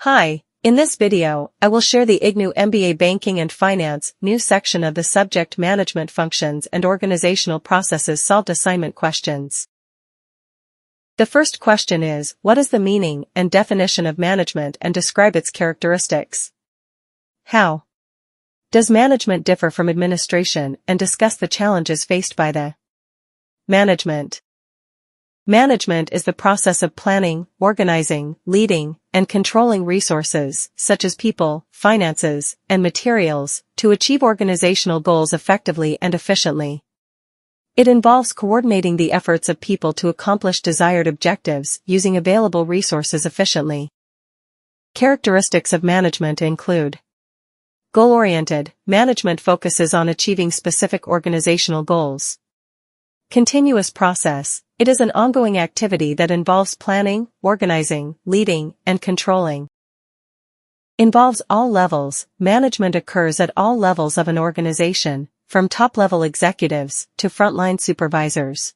Hi, in this video, I will share the IGNOU MBA Banking and Finance new section of the subject Management Functions and Organizational Processes Solved assignment questions. The first question is, what is the meaning and definition of management and describe its characteristics? How does management differ from administration and discuss the challenges faced by the management? Management is the process of planning, organizing, leading, and controlling resources, such as people, finances, and materials, to achieve organizational goals effectively and efficiently. It involves coordinating the efforts of people to accomplish desired objectives using available resources efficiently. Characteristics of management include: goal-oriented, management focuses on achieving specific organizational goals. Continuous process, it is an ongoing activity that involves planning, organizing, leading, and controlling. Involves all levels, management occurs at all levels of an organization, from top-level executives to frontline supervisors.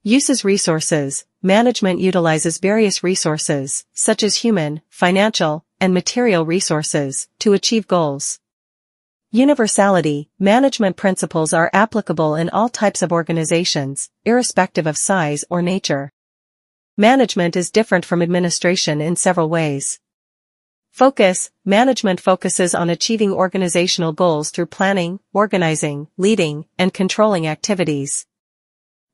Uses resources, management utilizes various resources, such as human, financial, and material resources, to achieve goals. Universality, management principles are applicable in all types of organizations, irrespective of size or nature. Management is different from administration in several ways. Focus, management focuses on achieving organizational goals through planning, organizing, leading, and controlling activities.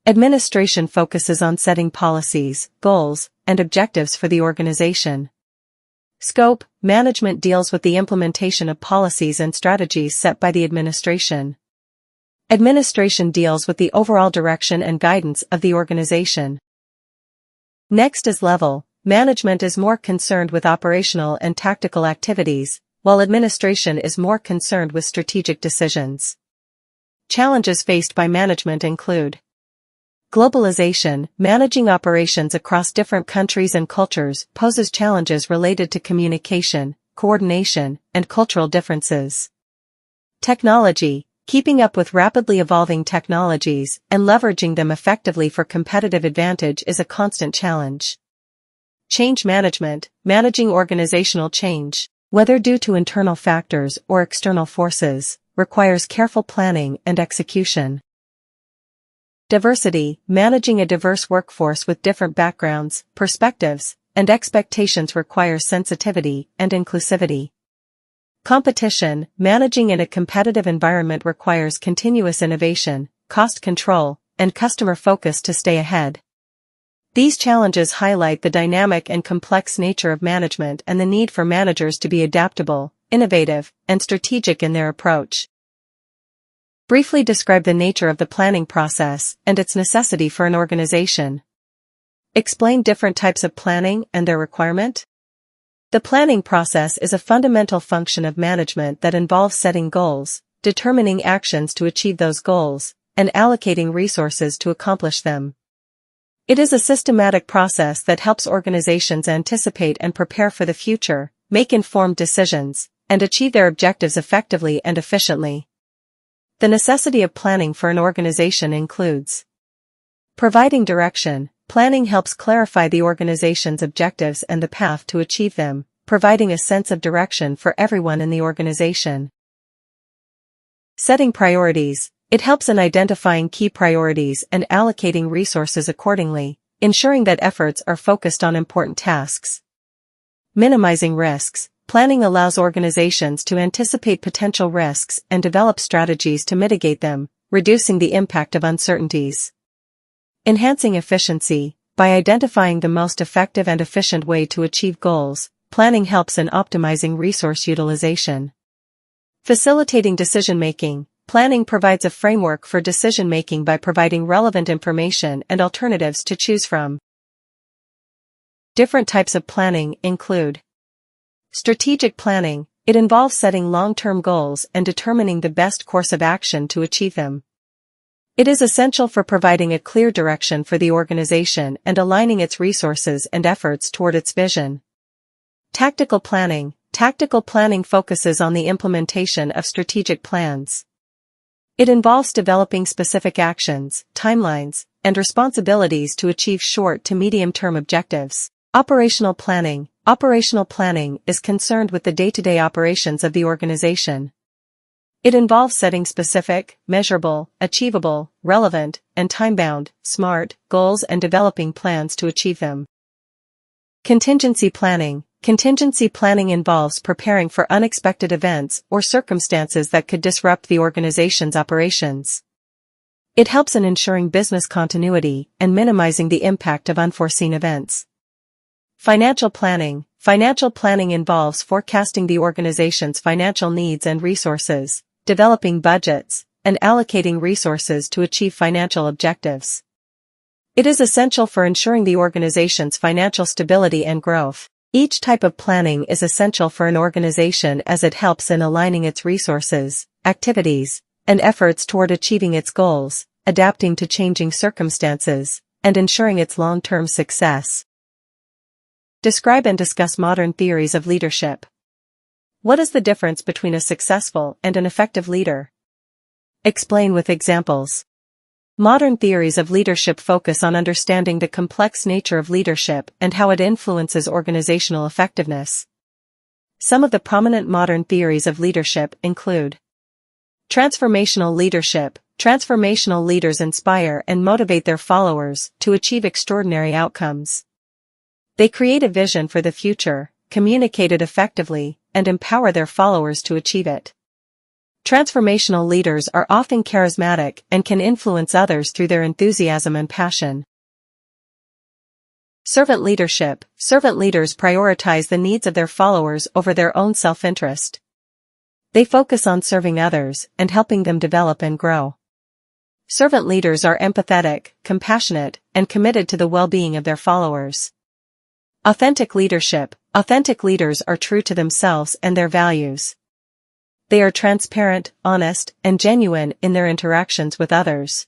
Administration focuses on setting policies, goals, and objectives for the organization. Scope, management deals with the implementation of policies and strategies set by the administration. Administration deals with the overall direction and guidance of the organization. Next is level, management is more concerned with operational and tactical activities, while administration is more concerned with strategic decisions. Challenges faced by management include: globalization, managing operations across different countries and cultures poses challenges related to communication, coordination, and cultural differences. Technology, keeping up with rapidly evolving technologies and leveraging them effectively for competitive advantage is a constant challenge. Change management, managing organizational change, whether due to internal factors or external forces, requires careful planning and execution. Diversity, managing a diverse workforce with different backgrounds, perspectives, and expectations requires sensitivity and inclusivity. Competition, managing in a competitive environment requires continuous innovation, cost control, and customer focus to stay ahead. These challenges highlight the dynamic and complex nature of management and the need for managers to be adaptable, innovative, and strategic in their approach. Briefly describe the nature of the planning process and its necessity for an organization. Explain different types of planning and their requirement. The planning process is a fundamental function of management that involves setting goals, determining actions to achieve those goals, and allocating resources to accomplish them. It is a systematic process that helps organizations anticipate and prepare for the future, make informed decisions, and achieve their objectives effectively and efficiently. The necessity of planning for an organization includes: providing direction, planning helps clarify the organization's objectives and the path to achieve them, providing a sense of direction for everyone in the organization. Setting priorities, it helps in identifying key priorities and allocating resources accordingly, ensuring that efforts are focused on important tasks. Minimizing risks, planning allows organizations to anticipate potential risks and develop strategies to mitigate them, reducing the impact of uncertainties. Enhancing efficiency, by identifying the most effective and efficient way to achieve goals, planning helps in optimizing resource utilization. Facilitating decision-making, planning provides a framework for decision-making by providing relevant information and alternatives to choose from. Different types of planning include: strategic planning, it involves setting long-term goals and determining the best course of action to achieve them. It is essential for providing a clear direction for the organization and aligning its resources and efforts toward its vision. Tactical planning focuses on the implementation of strategic plans. It involves developing specific actions, timelines, and responsibilities to achieve short to medium-term objectives. Operational planning Operational planning is concerned with the day-to-day operations of the organization. It involves setting specific, measurable, achievable, relevant, and time-bound, SMART, goals and developing plans to achieve them. Contingency planning. Contingency planning involves preparing for unexpected events or circumstances that could disrupt the organization's operations. It helps in ensuring business continuity and minimizing the impact of unforeseen events. Financial planning. Financial planning involves forecasting the organization's financial needs and resources, developing budgets, and allocating resources to achieve financial objectives. It is essential for ensuring the organization's financial stability and growth. Each type of planning is essential for an organization as it helps in aligning its resources, activities, and efforts toward achieving its goals, adapting to changing circumstances, and ensuring its long-term success. Describe and discuss modern theories of leadership. What is the difference between a successful and an effective leader? Explain with examples. Modern theories of leadership focus on understanding the complex nature of leadership and how it influences organizational effectiveness. Some of the prominent modern theories of leadership include transformational leadership. Transformational leaders inspire and motivate their followers to achieve extraordinary outcomes. They create a vision for the future, communicate it effectively, and empower their followers to achieve it. Transformational leaders are often charismatic and can influence others through their enthusiasm and passion. Servant leadership. Servant leaders prioritize the needs of their followers over their own self-interest. They focus on serving others and helping them develop and grow. Servant leaders are empathetic, compassionate, and committed to the well-being of their followers. Authentic leadership. Authentic leaders are true to themselves and their values. They are transparent, honest, and genuine in their interactions with others.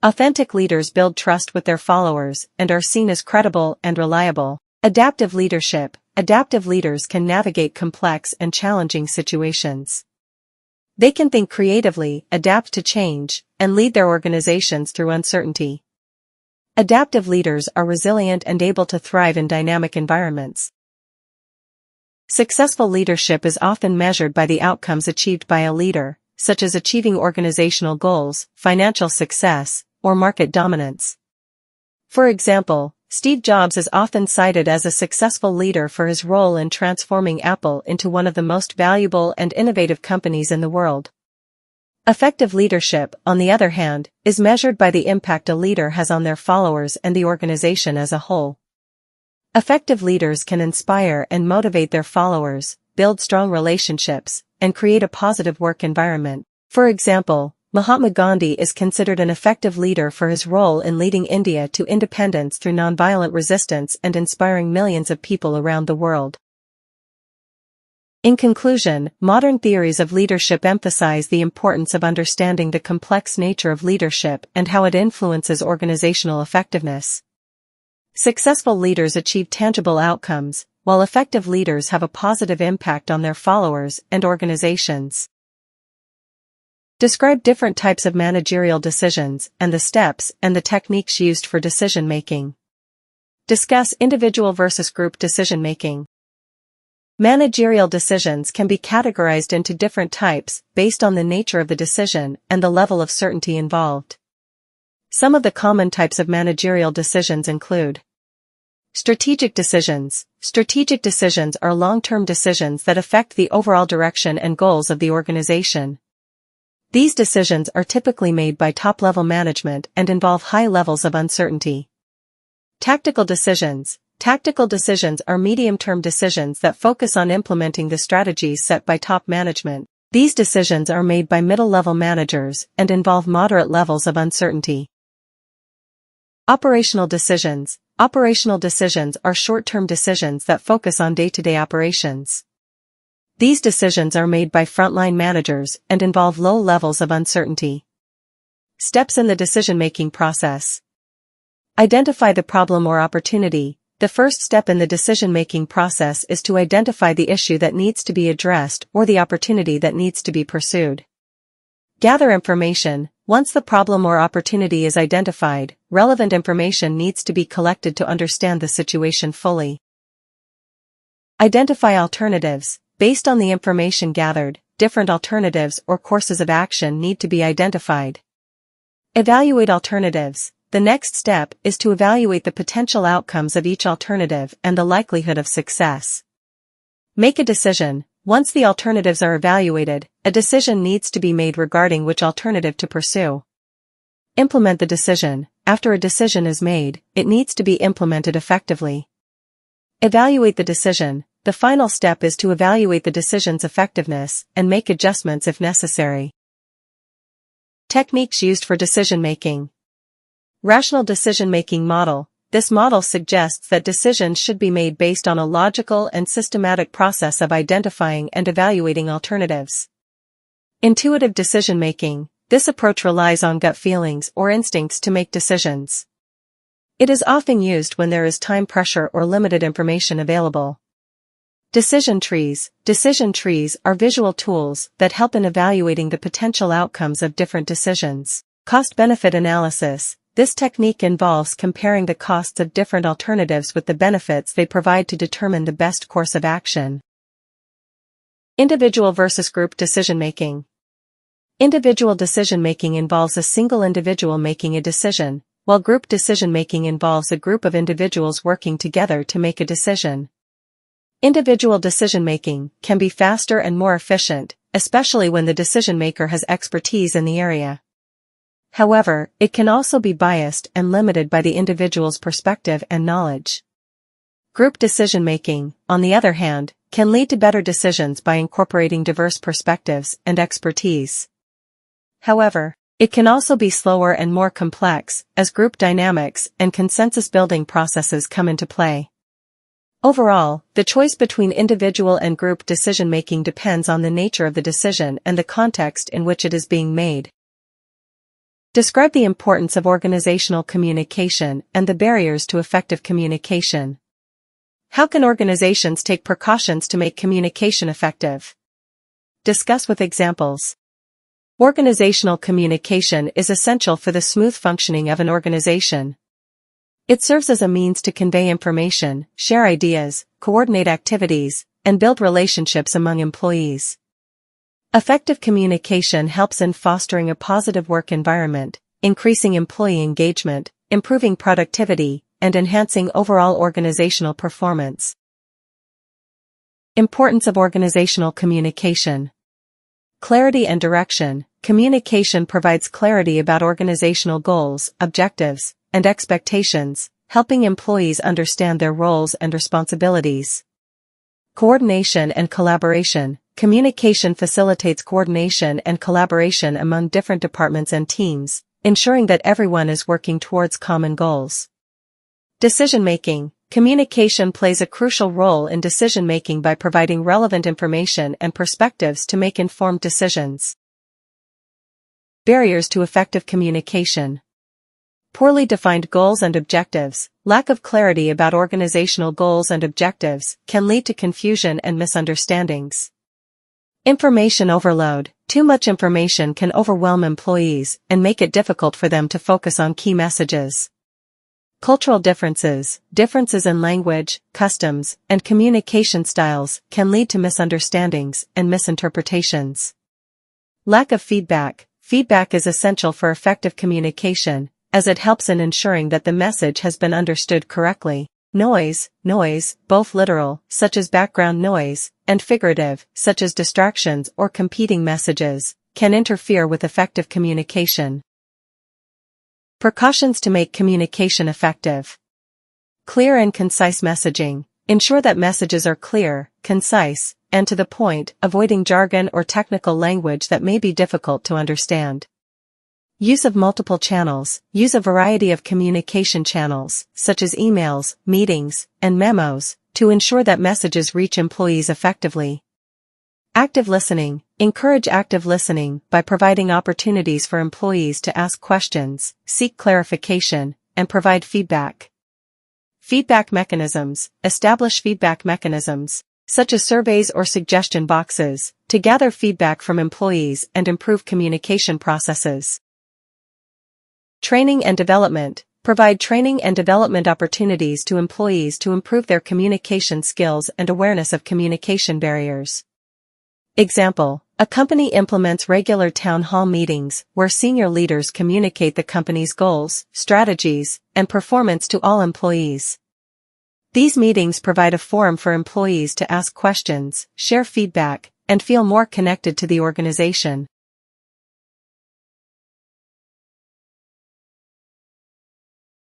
Authentic leaders build trust with their followers and are seen as credible and reliable. Adaptive leadership. Adaptive leaders can navigate complex and challenging situations. They can think creatively, adapt to change, and lead their organizations through uncertainty. Adaptive leaders are resilient and able to thrive in dynamic environments. Successful leadership is often measured by the outcomes achieved by a leader, such as achieving organizational goals, financial success, or market dominance. For example, Steve Jobs is often cited as a successful leader for his role in transforming Apple into one of the most valuable and innovative companies in the world. Effective leadership, on the other hand, is measured by the impact a leader has on their followers and the organization as a whole. Effective leaders can inspire and motivate their followers, build strong relationships, and create a positive work environment. For example, Mahatma Gandhi is considered an effective leader for his role in leading India to independence through nonviolent resistance and inspiring millions of people around the world. In conclusion, modern theories of leadership emphasize the importance of understanding the complex nature of leadership and how it influences organizational effectiveness. Successful leaders achieve tangible outcomes, while effective leaders have a positive impact on their followers and organizations. Describe different types of managerial decisions and the steps and the techniques used for decision-making. Discuss individual versus group decision-making. Managerial decisions can be categorized into different types based on the nature of the decision and the level of certainty involved. Some of the common types of managerial decisions include strategic decisions. Strategic decisions are long-term decisions that affect the overall direction and goals of the organization. These decisions are typically made by top-level management and involve high levels of uncertainty. Tactical decisions. Tactical decisions are medium-term decisions that focus on implementing the strategies set by top management. These decisions are made by middle-level managers and involve moderate levels of uncertainty. Operational decisions. Operational decisions are short-term decisions that focus on day-to-day operations. These decisions are made by frontline managers and involve low levels of uncertainty. Steps in the decision-making process. Identify the problem or opportunity. The first step in the decision-making process is to identify the issue that needs to be addressed or the opportunity that needs to be pursued. Gather information. Once the problem or opportunity is identified, relevant information needs to be collected to understand the situation fully. Identify alternatives. Based on the information gathered, different alternatives or courses of action need to be identified. Evaluate alternatives. The next step is to evaluate the potential outcomes of each alternative and the likelihood of success. Make a decision. Once the alternatives are evaluated, a decision needs to be made regarding which alternative to pursue. Implement the decision. After a decision is made, it needs to be implemented effectively. Evaluate the decision. The final step is to evaluate the decision's effectiveness and make adjustments if necessary. Techniques used for decision-making. Rational decision-making model. This model suggests that decisions should be made based on a logical and systematic process of identifying and evaluating alternatives. Intuitive decision-making. This approach relies on gut feelings or instincts to make decisions. It is often used when there is time pressure or limited information available. Decision trees. Decision trees are visual tools that help in evaluating the potential outcomes of different decisions. Cost-benefit analysis. This technique involves comparing the costs of different alternatives with the benefits they provide to determine the best course of action. Individual versus group decision-making. Individual decision-making involves a single individual making a decision, while group decision-making involves a group of individuals working together to make a decision. Individual decision-making can be faster and more efficient, especially when the decision-maker has expertise in the area. However, it can also be biased and limited by the individual's perspective and knowledge. Group decision-making, on the other hand, can lead to better decisions by incorporating diverse perspectives and expertise. However, it can also be slower and more complex, as group dynamics and consensus-building processes come into play. Overall, the choice between individual and group decision-making depends on the nature of the decision and the context in which it is being made. Describe the importance of organizational communication and the barriers to effective communication. How can organizations take precautions to make communication effective? Discuss with examples. Organizational communication is essential for the smooth functioning of an organization. It serves as a means to convey information, share ideas, coordinate activities, and build relationships among employees. Effective communication helps in fostering a positive work environment, increasing employee engagement, improving productivity, and enhancing overall organizational performance. Importance of organizational communication. Clarity and direction. Communication provides clarity about organizational goals, objectives, and expectations, helping employees understand their roles and responsibilities. Coordination and collaboration. Communication facilitates coordination and collaboration among different departments and teams, ensuring that everyone is working towards common goals. Decision-making. Communication plays a crucial role in decision-making by providing relevant information and perspectives to make informed decisions. Barriers to effective communication. Poorly defined goals and objectives. Lack of clarity about organizational goals and objectives can lead to confusion and misunderstandings. Information overload. Too much information can overwhelm employees and make it difficult for them to focus on key messages. Cultural differences. Differences in language, customs, and communication styles can lead to misunderstandings and misinterpretations. Lack of feedback. Feedback is essential for effective communication, as it helps in ensuring that the message has been understood correctly. Noise, both literal, such as background noise, and figurative, such as distractions or competing messages, can interfere with effective communication. Precautions to make communication effective. Clear and concise messaging. Ensure that messages are clear, concise, and to the point, avoiding jargon or technical language that may be difficult to understand. Use of multiple channels. Use a variety of communication channels, such as emails, meetings, and memos, to ensure that messages reach employees effectively. Active listening. Encourage active listening by providing opportunities for employees to ask questions, seek clarification, and provide feedback. Feedback mechanisms. Establish feedback mechanisms, such as surveys or suggestion boxes, to gather feedback from employees and improve communication processes. Training and development. Provide training and development opportunities to employees to improve their communication skills and awareness of communication barriers. Example: a company implements regular town hall meetings where senior leaders communicate the company's goals, strategies, and performance to all employees. These meetings provide a forum for employees to ask questions, share feedback, and feel more connected to the organization.